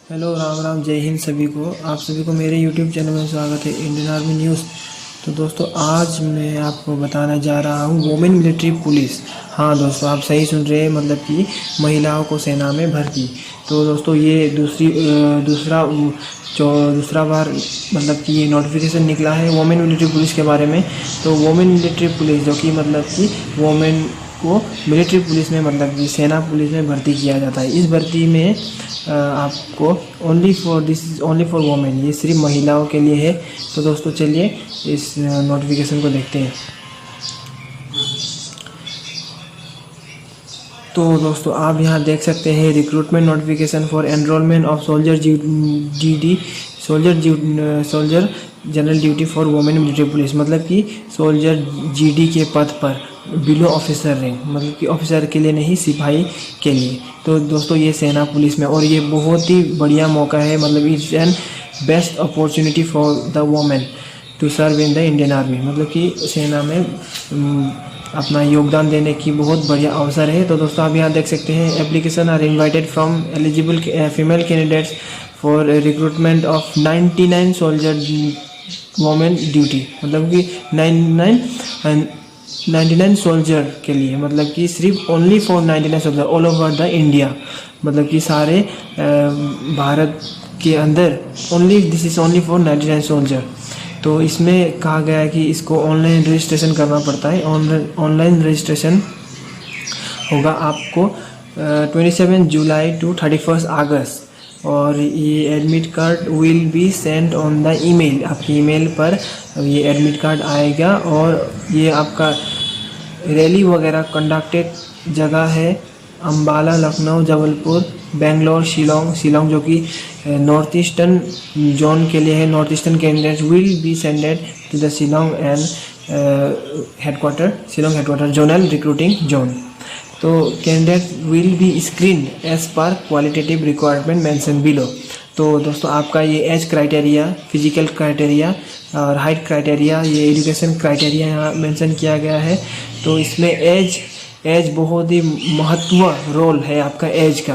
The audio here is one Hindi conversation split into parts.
हेलो, राम राम, जय हिंद सभी को। आप सभी को मेरे यूट्यूब चैनल में स्वागत है, इंडियन आर्मी न्यूज़। तो दोस्तों, आज मैं आपको बताना जा रहा हूँ वुमेन मिलिट्री पुलिस। हाँ दोस्तों, आप सही सुन रहे हैं, मतलब कि महिलाओं को सेना में भर्ती। तो दोस्तों, ये दूसरा बार मतलब कि ये नोटिफिकेशन निकला है वुमेन मिलिट्री पुलिस के बारे में। तो वुमेन मिलिट्री पुलिस जो कि मतलब कि वुमेन को मिलिट्री पुलिस में मतलब कि सेना पुलिस में भर्ती किया जाता है। इस भर्ती में आपको this is only for women, ये सिर्फ महिलाओं के लिए है। तो दोस्तों चलिए इस नोटिफिकेशन को देखते हैं। तो दोस्तों, आप यहाँ देख सकते हैं recruitment notification for enrolment of soldier general duty for women military police, मतलब कि सोल्जर जीडी के पद पर बिलो ऑफिसर रैंक, मतलब कि ऑफिसर के लिए नहीं, सिपाही के लिए। तो दोस्तों, ये सेना पुलिस में, और ये बहुत ही बढ़िया मौका है, मतलब it's an best opportunity for the women to serve in the Indian Army, मतलब कि सेना में अपना योगदान देने की बहुत बढ़िया अवसर है। तो दोस्तों, आप यहाँ देख सकते हैं application are invited from eligible female candidates for recruitment of 99 soldier women duty, मतलब कि 99 सोल्जर के लिए, मतलब कि सिर्फ only for 99 soldier all over the India, मतलब कि सारे भारत के अंदर this is only for 99 soldier. तो इसमें कहा गया है कि इसको ऑनलाइन रजिस्ट्रेशन करना पड़ता है। ऑनलाइन रजिस्ट्रेशन होगा आपको 27 जुलाई टू 31 अगस्त, और ये admit card will be send on the email. आपकी ईमेल पर ये एडमिट कार्ड आएगा, और ये आपका रैली वगैरह कंडक्टेड जगह है अम्बाला, लखनऊ, जबलपुर, बेंगलोर, शिलोंग जो कि नॉर्थ ईस्टर्न जोन के लिए है। North eastern candidate will be sended to the Shillong and headquarter zonal recruiting zone. तो candidate will be screen as per qualitative requirement mention below. तो दोस्तों, आपका ये एज क्राइटेरिया, फिजिकल क्राइटेरिया और हाइट क्राइटेरिया, ये एजुकेशन क्राइटेरिया यहाँ मेंशन किया गया है। तो इसमें एज बहुत ही महत्व रोल है आपका एज का।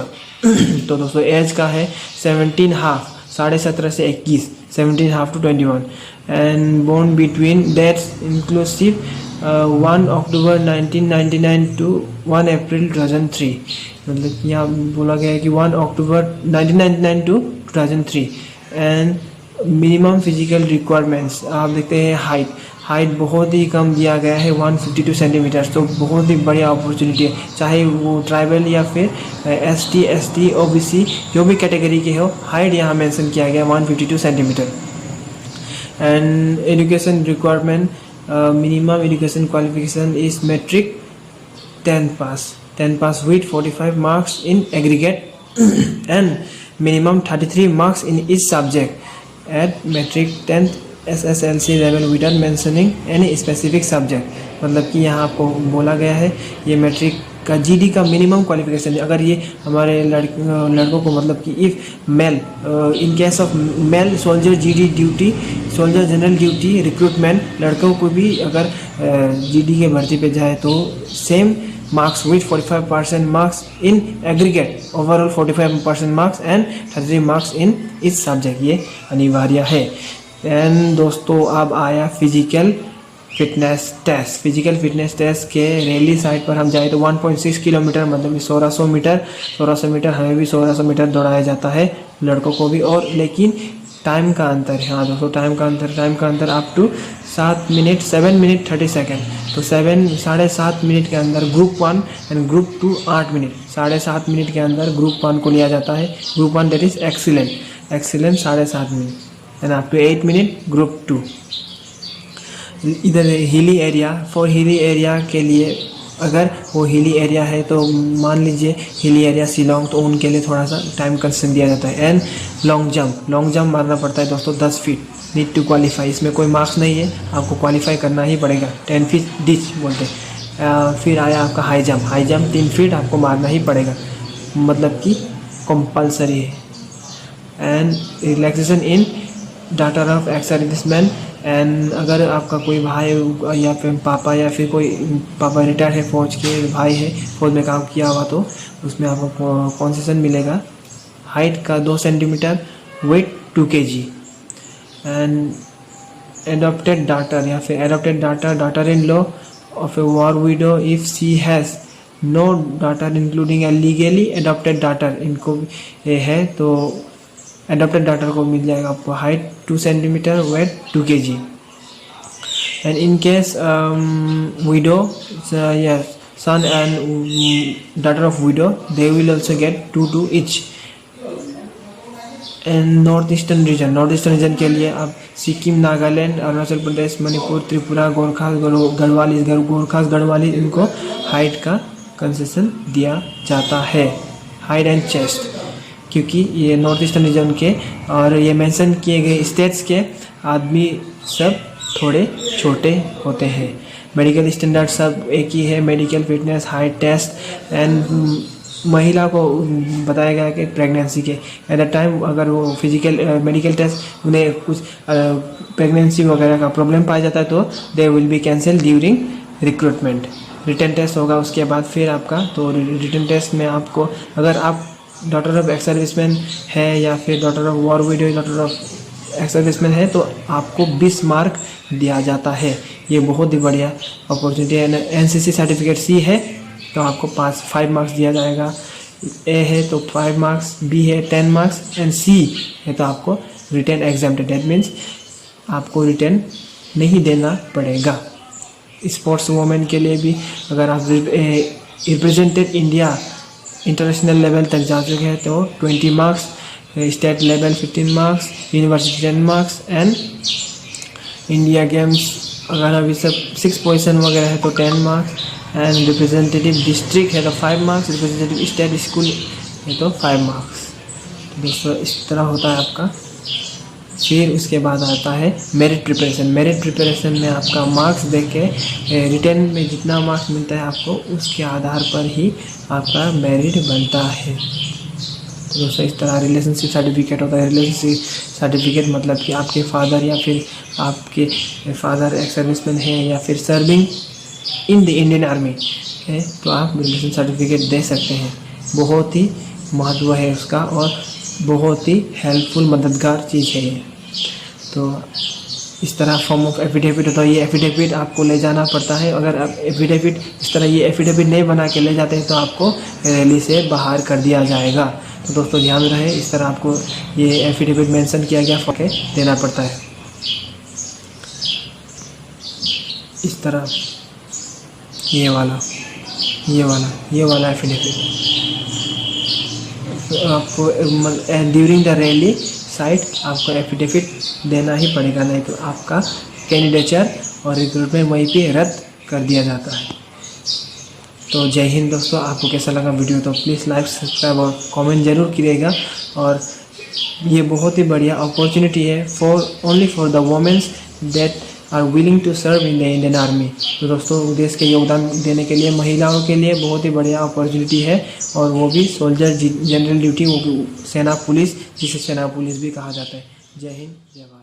तो दोस्तों, एज का है 17.5, 17.5 से 21, 17.5 to 21, and born between dates inclusive 1 October 1999 to 1 April 2003, मतलब यहाँ बोला गया है कि 1 October 1999 to 2003। And minimum physical requirements आप देखते हैं, हाइट बहुत ही कम दिया गया है, 152 सेंटीमीटर। तो बहुत ही बढ़िया अपॉर्चुनिटी है, चाहे वो ट्राइबल या फिर ST OBC जो भी कैटेगरी के हो, हाइट यहाँ मेंशन किया गया 152 centimetre. And education requirement, minimum education qualification is matric 10 pass with 45 marks in aggregate and minimum 33 marks in each subject at matric 10th SSLC level without mentioning any specific subject, मतलब कि यहाँ आपको बोला गया है ये मैट्रिक का GD का मिनिमम क्वालिफिकेशन है। अगर ये हमारे लड़कों को, मतलब कि if male in case of male soldier GD duty, soldier general duty recruitment, लड़कों को भी अगर GD के भर्ती पे जाए तो same marks with 45% marks in aggregate, overall 45% marks and 33 marks इन इस सब्जेक्ट, ये अनिवार्य है। एंड दोस्तों, अब आया फिजिकल फिटनेस टेस्ट के रैली साइट पर हम जाए तो 1.6 किलोमीटर, मतलब कि 1600 मीटर, हमें भी 1600 मीटर दौड़ाया जाता है, लड़कों को भी। और लेकिन टाइम का अंतर है, हाँ दोस्तों, टाइम का अंतर अप टू 7 मिनट 30 सेकेंड। तो 7.5 मिनट के अंदर group 1 and group 2 8 minute, 7.5 minute के अंदर ग्रुप 1 को लिया जाता है। Group 1 that is excellent 7.5 minute and up to 8 minute group 2। इधर हिली एरिया के लिए, अगर वो हिली एरिया है तो मान लीजिए हिली एरिया शिलोंग, तो उनके लिए थोड़ा सा टाइम कंसेंट दिया जाता है। एंड लॉन्ग जंप मारना पड़ता है दोस्तों 10 फीट, नीड टू क्वालिफाई, इसमें कोई मार्क्स नहीं है, आपको क्वालिफाई करना ही पड़ेगा, 10 फीट डिच बोलते हैं। फिर आया आपका हाई जंप 3 फीट आपको मारना ही पड़ेगा, मतलब कि कंपल्सरी है। And relaxation in data of ex serviceman, and अगर आपका कोई भाई या फिर पापा या फिर कोई पापा रिटायर है, फौज के भाई है, फौज में काम किया हुआ, तो उसमें आपको कॉन्सेशन मिलेगा हाइट का 2 centimetre, weight 2 kg। And adopted daughter या फिर adopted daughter in law of a war widow if she has no daughter including a legally adopted daughter, इनको ये है तो एडॉप्टेड डाटर को मिल जाएगा आपको height 2 centimetre, weight 2 kg। And in case widow या son and daughter of widow, they will also get 2 each। And north eastern region के लिए आप सिक्किम, नागालैंड, अरुणाचल प्रदेश, मणिपुर, त्रिपुरा, गोरखास गढ़वाली इनको हाइट का कंसेशन दिया जाता है, हाइट एंड चेस्ट, क्योंकि ये नॉर्थ ईस्टर्न रीजन के और ये मेंशन किए गए स्टेट्स के आदमी सब थोड़े छोटे होते हैं। मेडिकल स्टैंडर्ड सब एक ही है, medical fitness, height test and महिला को बताया गया कि प्रेगनेंसी के एट द टाइम अगर वो फिजिकल मेडिकल टेस्ट उन्हें कुछ प्रेगनेंसी वगैरह का प्रॉब्लम पाया जाता है तो they will be cancel during recruitment. Return test होगा उसके बाद फिर आपका, तो रिटर्न टेस्ट में आपको अगर आप डॉटर ऑफ एक्स सर्विसमैन है या फिर daughter of war window, daughter of ex serviceman है तो आपको 20 मार्क दिया जाता है। ये बहुत ही बढ़िया अपॉर्चुनिटी है। एनसीसी सर्टिफिकेट सी है तो आपको 5 मार्क्स दिया जाएगा, ए है तो 5 मार्क्स, बी है 10 मार्क्स एंड सी है तो आपको रिटर्न एग्जाम्प्टेड, दैट मीन्स आपको रिटर्न नहीं देना पड़ेगा। स्पोर्ट्स वुमेन के लिए भी अगर आप रिप्रेजेंटेड इंडिया इंटरनेशनल लेवल तक जा चुके हैं तो 20 marks, state level 15 marks, university 10 marks and India games अगर अभी सब 6 पोजीशन वगैरह है तो 10 मार्क्स एंड रिप्रेजेंटेटिव डिस्ट्रिक्ट है तो 5 मार्क्स, रिप्रेजेंटेटिव स्टेट स्कूल है तो 5 मार्क्स। तो दोस्तों इस तरह होता है आपका। फिर उसके बाद आता है मेरिट प्रिपरेशन में आपका मार्क्स देख के रिटर्न में जितना मार्क्स मिलता है आपको उसके आधार पर ही आपका मेरिट बनता है। तो दोस्तों इस तरह रिलेशनशिप सर्टिफिकेट होता है। रिलेशनशिप सर्टिफिकेट मतलब कि आपके फादर या फिर आपके फादर एक्स सर्विसमैन है या फिर serving in the Indian army है तो आप रिलेशन सर्टिफिकेट दे सकते हैं। बहुत ही महत्व है उसका और बहुत ही हेल्पफुल मददगार चीज़ है ये। तो इस तरह फॉर्म ऑफ एफिडेविट होता है। ये एफिडेविट आपको ले जाना पड़ता है। अगर आप एफिडेविट इस तरह ये एफिडेविट नहीं बना के ले जाते हैं तो आपको रैली से बाहर कर दिया जाएगा। तो दोस्तों ध्यान रहे, इस तरह आपको ये एफिडेविट मेंशन किया गया फॉर्म देना पड़ता है। इस तरह ये वाला एफिडेविट आपको ड्यूरिंग द रैली साइट आपको एफिडेविट देना ही पड़ेगा, नहीं तो आपका कैंडिडेचर और रिक्रूटमेंट वहीं पे रद्द कर दिया जाता है। तो जय हिंद दोस्तों, आपको कैसा लगा वीडियो तो प्लीज़ लाइक, सब्सक्राइब और कमेंट जरूर कीजिएगा। और ये बहुत ही बढ़िया अपॉर्चुनिटी है only for the womens that are willing to serve in the Indian army. तो दोस्तों देश के योगदान देने के लिए महिलाओं के लिए बहुत ही बढ़िया अपॉर्चुनिटी है और वो भी सोल्जर जनरल ड्यूटी, वो सेना पुलिस, जिसे सेना पुलिस भी कहा जाता है। जय हिंद, जय भारत।